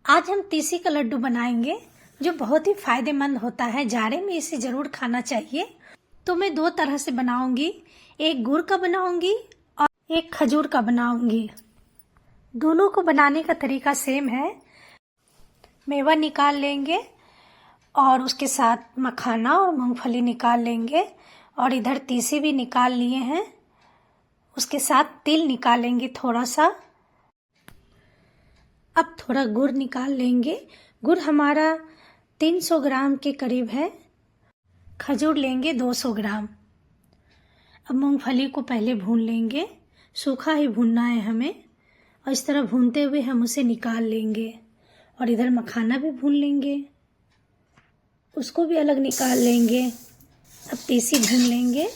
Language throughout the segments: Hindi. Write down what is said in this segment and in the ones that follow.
आज हम तीसी का लड्डू बनाएंगे जो बहुत ही फायदेमंद होता है। जाड़े में इसे जरूर खाना चाहिए। तो मैं दो तरह से बनाऊंगी, एक गुड़ का बनाऊंगी और एक खजूर का बनाऊंगी। दोनों को बनाने का तरीका सेम है। मेवा निकाल लेंगे और उसके साथ मखाना और मूंगफली निकाल लेंगे और इधर तीसी भी निकाल लिए हैं। उसके साथ तिल निकालेंगे थोड़ा सा। अब थोड़ा गुड़ निकाल लेंगे। गुड़ हमारा 300 ग्राम के करीब है। खजूर लेंगे 200 ग्राम। अब मूंगफली को पहले भून लेंगे, सूखा ही भूनना है हमें, और इस तरह भूनते हुए हम उसे निकाल लेंगे। और इधर मखाना भी भून लेंगे, उसको भी अलग निकाल लेंगे। अब तीसी भून लेंगे।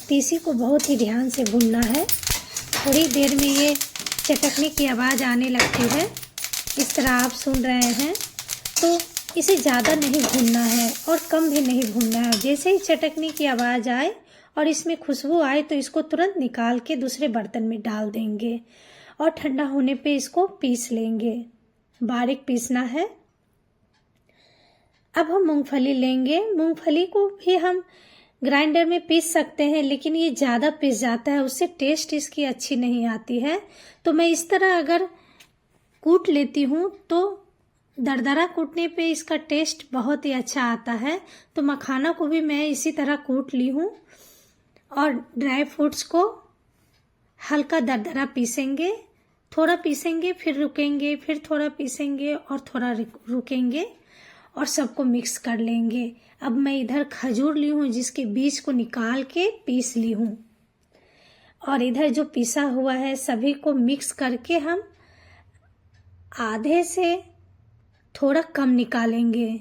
तीसी को बहुत ही ध्यान से भूनना है। थोड़ी देर में ये चटकने की आवाज़ आने लगती है, इस तरह आप सुन रहे हैं। तो इसे ज़्यादा नहीं भूनना है और कम भी नहीं भूनना है। जैसे ही चटकने की आवाज़ आए और इसमें खुशबू आए तो इसको तुरंत निकाल के दूसरे बर्तन में डाल देंगे और ठंडा होने पे इसको पीस लेंगे। बारीक पीसना है। अब हम मूंगफली लेंगे। मूंगफली को भी हम ग्राइंडर में पीस सकते हैं, लेकिन ये ज़्यादा पीस जाता है, उससे टेस्ट इसकी अच्छी नहीं आती है। तो मैं इस तरह अगर कूट लेती हूँ तो दरदरा कूटने पे इसका टेस्ट बहुत ही अच्छा आता है। तो मखाना को भी मैं इसी तरह कूट ली हूँ और ड्राई फ्रूट्स को हल्का दरदरा पीसेंगे। थोड़ा पीसेंगे, फिर रुकेंगे, फिर थोड़ा पीसेंगे और थोड़ा रुकेंगे और सबको मिक्स कर लेंगे। अब मैं इधर खजूर ली हूँ जिसके बीज को निकाल के पीस ली हूँ, और इधर जो पिसा हुआ है सभी को मिक्स करके हम आधे से थोड़ा कम निकालेंगे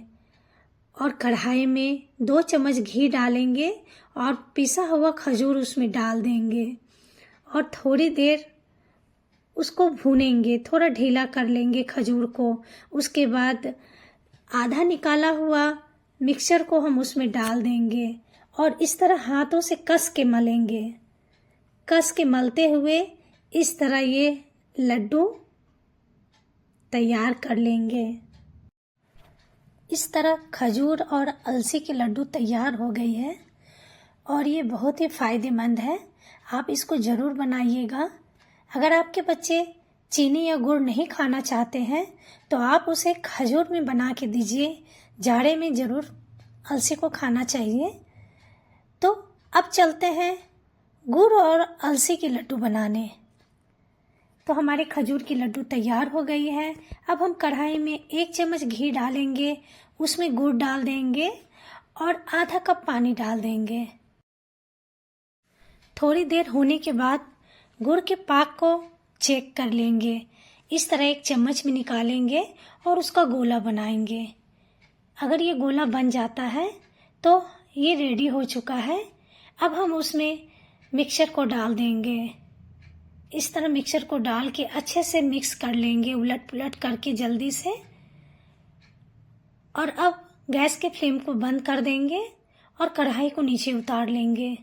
और कढ़ाई में 2 चम्मच घी डालेंगे और पिसा हुआ खजूर उसमें डाल देंगे और थोड़ी देर उसको भूनेंगे। थोड़ा ढीला कर लेंगे खजूर को। उसके बाद आधा निकाला हुआ मिक्सचर को हम उसमें डाल देंगे और इस तरह हाथों से कस के मलेंगे। कस के मलते हुए इस तरह ये लड्डू तैयार कर लेंगे। इस तरह खजूर और अलसी के लड्डू तैयार हो गई है और ये बहुत ही फायदेमंद है। आप इसको ज़रूर बनाइएगा। अगर आपके बच्चे चीनी या गुड़ नहीं खाना चाहते हैं तो आप उसे खजूर में बना के दीजिए। जाड़े में ज़रूर अलसी को खाना चाहिए। तो अब चलते हैं गुड़ और अलसी के लड्डू बनाने। तो हमारे खजूर की लड्डू तैयार हो गई है। अब हम कढ़ाई में 1 चम्मच घी डालेंगे, उसमें गुड़ डाल देंगे और आधा कप पानी डाल देंगे। थोड़ी देर होने के बाद गुड़ के पाक को चेक कर लेंगे। इस तरह 1 चम्मच में निकालेंगे और उसका गोला बनाएंगे। अगर ये गोला बन जाता है तो ये रेडी हो चुका है। अब हम उसमें मिक्सचर को डाल देंगे। इस तरह मिक्सचर को डाल के अच्छे से मिक्स कर लेंगे, उलट पुलट करके जल्दी से। और अब गैस के फ्लेम को बंद कर देंगे और कढ़ाई को नीचे उतार लेंगे।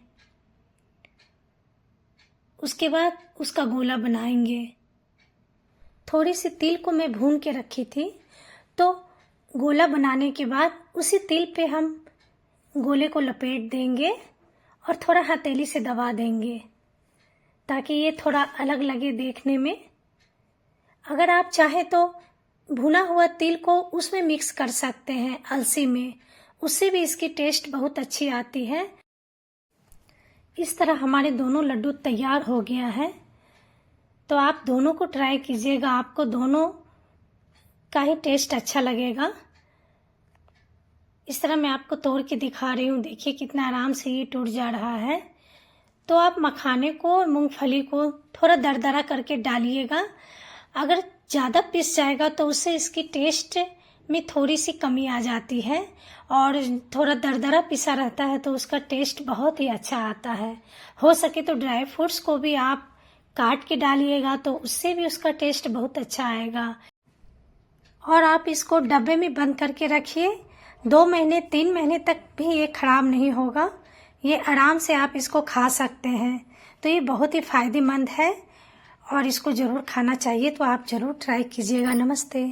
उसके बाद उसका गोला बनाएंगे। थोड़ी सी तिल को मैं भून के रखी थी, तो गोला बनाने के बाद उसी तिल पे हम गोले को लपेट देंगे और थोड़ा हथेली से दबा देंगे ताकि ये थोड़ा अलग लगे देखने में। अगर आप चाहें तो भुना हुआ तिल को उसमें मिक्स कर सकते हैं, अलसी में, उससे भी इसकी टेस्ट बहुत अच्छी आती है। इस तरह हमारे दोनों लड्डू तैयार हो गया है। तो आप दोनों को ट्राई कीजिएगा, आपको दोनों का ही टेस्ट अच्छा लगेगा। इस तरह मैं आपको तोड़ के दिखा रही हूँ, देखिए कितना आराम से ये टूट जा रहा है। तो आप मखाने को और मूंगफली को थोड़ा दरदरा करके डालिएगा। अगर ज़्यादा पिस जाएगा तो उससे इसकी टेस्ट में थोड़ी सी कमी आ जाती है, और थोड़ा दरदरा पिसा रहता है तो उसका टेस्ट बहुत ही अच्छा आता है। हो सके तो ड्राई फ्रूट्स को भी आप काट के डालिएगा तो उससे भी उसका टेस्ट बहुत अच्छा आएगा। और आप इसको डब्बे में बंद करके रखिए। 2 महीने 3 महीने तक भी ये खराब नहीं होगा। ये आराम से आप इसको खा सकते हैं। तो ये बहुत ही फायदेमंद है और इसको ज़रूर खाना चाहिए। तो आप ज़रूर ट्राई कीजिएगा। नमस्ते।